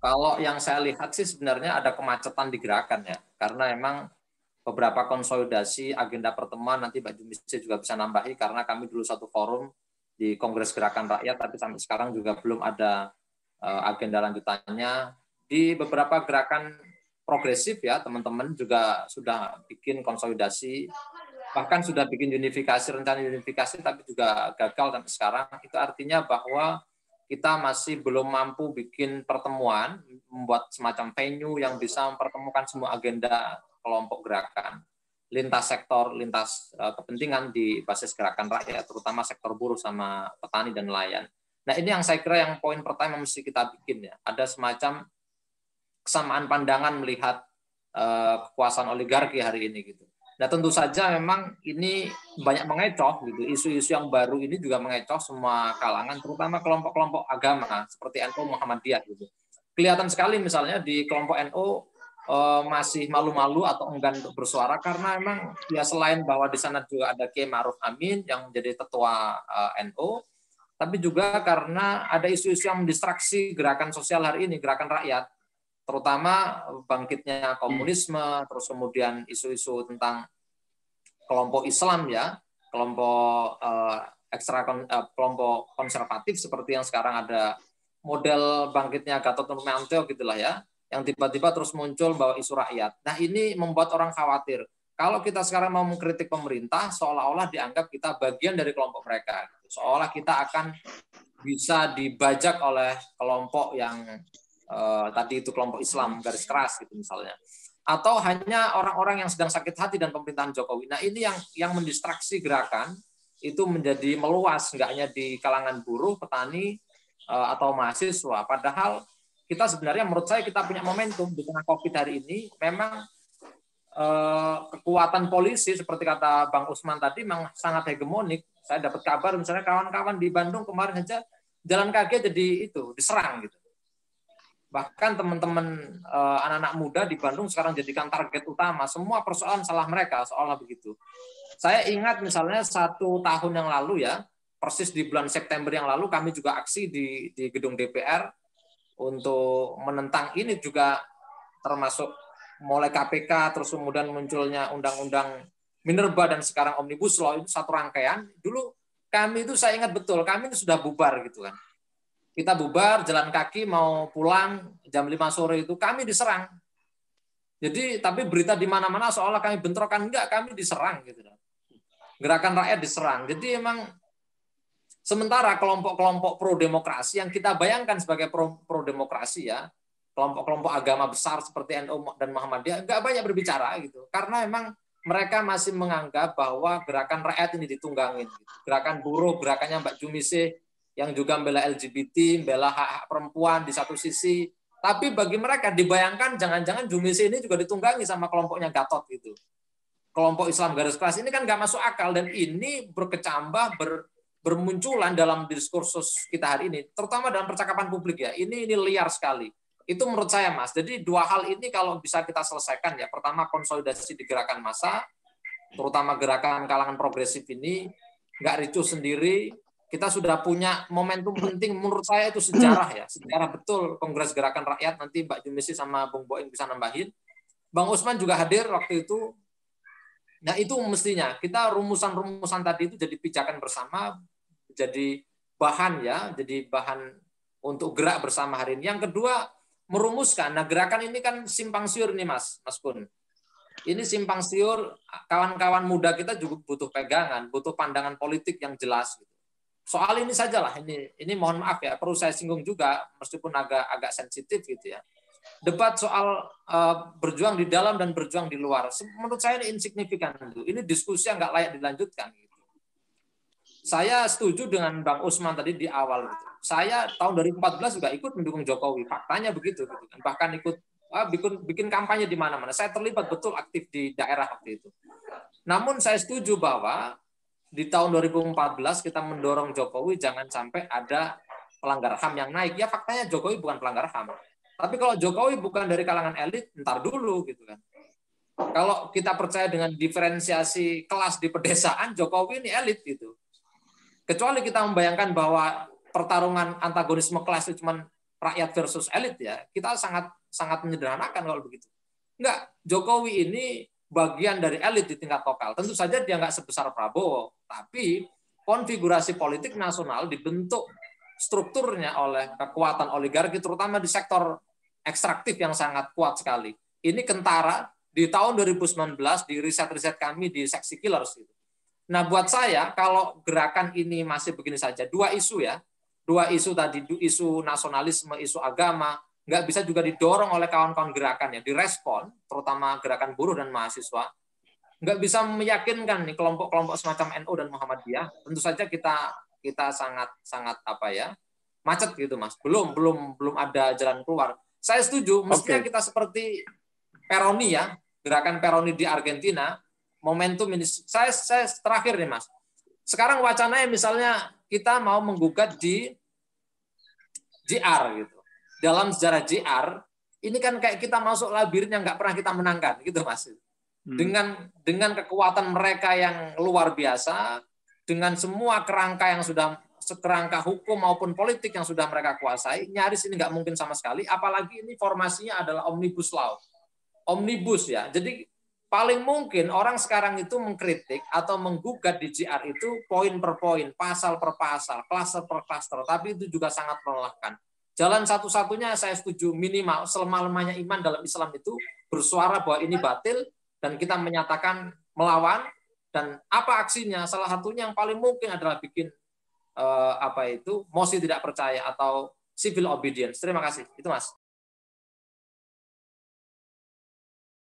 Kalau yang saya lihat sih sebenarnya ada kemacetan di gerakan ya, karena emang beberapa konsolidasi agenda pertemuan nanti Mbak Jumise juga bisa nambahi karena kami dulu satu forum di Kongres Gerakan Rakyat, tapi sampai sekarang juga belum ada agenda lanjutannya. Di beberapa gerakan progresif ya, teman-teman juga sudah bikin konsolidasi, bahkan sudah bikin unifikasi, rencana unifikasi, tapi juga gagal sampai sekarang. Itu artinya bahwa kita masih belum mampu bikin pertemuan, membuat semacam venue yang bisa mempertemukan semua agenda kelompok gerakan, lintas sektor, lintas kepentingan di basis gerakan rakyat, terutama sektor buruh sama petani dan nelayan. Nah ini yang saya kira yang poin pertama mesti kita bikin ya. Ada semacam kesamaan pandangan melihat kekuasaan oligarki hari ini gitu. Nah tentu saja memang ini banyak mengecoh gitu. Isu-isu yang baru ini juga mengecoh semua kalangan, terutama kelompok-kelompok agama seperti NU Muhammadiyah gitu. Kelihatan sekali misalnya di kelompok NU masih malu-malu atau enggan untuk bersuara karena memang ya selain bahwa di sana juga ada Kiai Ma'ruf Amin yang menjadi ketua NU, tapi juga karena ada isu-isu yang mendistraksi gerakan sosial hari ini, gerakan rakyat, terutama bangkitnya komunisme, terus kemudian isu-isu tentang kelompok Islam ya, kelompok kelompok konservatif seperti yang sekarang ada model bangkitnya Gatot Nurmantio gitulah ya, yang tiba-tiba terus muncul bahwa isu rakyat. Nah ini membuat orang khawatir. Kalau kita sekarang mau mengkritik pemerintah, seolah-olah dianggap kita bagian dari kelompok mereka. Seolah kita akan bisa dibajak oleh kelompok yang tadi itu kelompok Islam garis keras gitu misalnya, atau hanya orang-orang yang sedang sakit hati dan pemerintahan Jokowi. Nah ini yang mendistraksi gerakan itu menjadi meluas, nggak hanya di kalangan buruh, petani atau mahasiswa. Padahal kita sebenarnya menurut saya kita punya momentum di tengah COVID hari ini. Memang kekuatan polisi seperti kata Bang Usman tadi memang sangat hegemonik. Saya dapat kabar misalnya kawan-kawan di Bandung kemarin saja jalan kaki jadi itu diserang gitu. Bahkan teman-teman anak-anak muda di Bandung sekarang jadikan target utama. Semua persoalan salah mereka, seolah begitu. Saya ingat misalnya 1 tahun yang lalu ya, persis di bulan September yang lalu kami juga aksi di gedung DPR untuk menentang ini juga, termasuk mulai KPK, terus kemudian munculnya undang-undang Minerba dan sekarang Omnibus Law, itu satu rangkaian. Dulu kami itu saya ingat betul, kami itu sudah bubar gitu kan. Kita bubar, jalan kaki mau pulang jam 5 sore itu kami diserang. Jadi tapi berita di mana-mana seolah kami bentrokan, enggak, kami diserang gitu. Gerakan rakyat diserang. Jadi emang sementara kelompok-kelompok pro demokrasi yang kita bayangkan sebagai pro demokrasi ya, kelompok-kelompok agama besar seperti NU dan Muhammadiyah enggak banyak berbicara gitu. Karena emang mereka masih menganggap bahwa gerakan rakyat ini ditunggangin. Gerakan buruh, gerakannya Mbak Jumise yang juga membela LGBT, membela hak-hak perempuan di satu sisi. Tapi bagi mereka dibayangkan jangan-jangan Jumise ini juga ditunggangi sama kelompoknya Gatot gitu. Kelompok Islam garis keras ini kan nggak masuk akal, dan ini berkecambah, bermunculan dalam diskursus kita hari ini, terutama dalam percakapan publik ya. Ini liar sekali. Itu menurut saya Mas. Jadi dua hal ini kalau bisa kita selesaikan ya. Pertama konsolidasi di gerakan massa, terutama gerakan kalangan progresif ini, nggak ricuh sendiri. Kita sudah punya momentum penting, menurut saya itu sejarah ya, sejarah betul Kongres Gerakan Rakyat. Nanti Mbak Jumisi sama Bung Boeing bisa nambahin. Bang Usman juga hadir waktu itu. Nah itu mestinya kita rumusan-rumusan tadi itu jadi pijakan bersama, jadi bahan ya, jadi bahan untuk gerak bersama hari ini. Yang kedua merumuskan. Nah gerakan ini kan simpang siur nih Mas Kun. Ini simpang siur, kawan-kawan muda kita juga butuh pegangan, butuh pandangan politik yang jelas. Soal ini sajalah, ini mohon maaf ya, perlu saya singgung juga, meskipun agak sensitif gitu ya. Debat soal berjuang di dalam dan berjuang di luar, menurut saya ini insignifikan. Ini diskusi yang nggak layak dilanjutkan. Gitu. Saya setuju dengan Bang Usman tadi di awal. Gitu. Saya tahun 2014 juga ikut mendukung Jokowi, faktanya begitu. Gitu. Bahkan ikut bikin kampanye di mana-mana. Saya terlibat betul aktif di daerah waktu itu. Namun saya setuju bahwa di tahun 2014 kita mendorong Jokowi jangan sampai ada pelanggar HAM yang naik. Ya faktanya Jokowi bukan pelanggar HAM. Tapi kalau Jokowi bukan dari kalangan elit, ntar dulu gitu kan. Kalau kita percaya dengan diferensiasi kelas di pedesaan, Jokowi ini elit gitu. Kecuali kita membayangkan bahwa pertarungan antagonisme kelas itu cuma rakyat versus elit ya, kita sangat sangat menyederhanakan kalau begitu. Enggak, Jokowi ini bagian dari elit di tingkat lokal. Tentu saja dia nggak sebesar Prabowo, tapi konfigurasi politik nasional dibentuk strukturnya oleh kekuatan oligarki, terutama di sektor ekstraktif yang sangat kuat sekali. Ini kentara di tahun 2019 di riset-riset kami di Seksi Killers. Nah, buat saya kalau gerakan ini masih begini saja, dua isu ya, dua isu tadi, isu nasionalisme, isu agama, nggak bisa juga didorong oleh kawan-kawan gerakan ya, direspon, terutama gerakan buruh dan mahasiswa, nggak bisa meyakinkan nih kelompok-kelompok semacam NU dan Muhammadiyah. Tentu saja kita sangat apa ya, macet gitu Mas. Belum ada jalan keluar. Saya setuju, mestinya kita seperti Peroni ya, gerakan Peroni di Argentina, momentum ini. Saya terakhir nih Mas. Sekarang wacananya misalnya kita mau menggugat di JR gitu. Dalam sejarah JR, ini kan kayak kita masuk labirin yang nggak pernah kita menangkan gitu Mas. Dengan kekuatan mereka yang luar biasa, dengan semua kerangka yang sudah kerangka hukum maupun politik yang sudah mereka kuasai, nyaris ini nggak mungkin sama sekali. Apalagi ini formasinya adalah omnibus law, omnibus ya. Jadi paling mungkin orang sekarang itu mengkritik atau menggugat di JR itu poin per poin, pasal per pasal, klaster per klaster, tapi itu juga sangat melelahkan. Jalan satu-satunya saya setuju minimal selemah-lemahnya iman dalam Islam itu bersuara bahwa ini batil dan kita menyatakan melawan, dan apa aksinya? Salah satunya yang paling mungkin adalah bikin mosi tidak percaya atau civil obedience. Terima kasih. Itu Mas.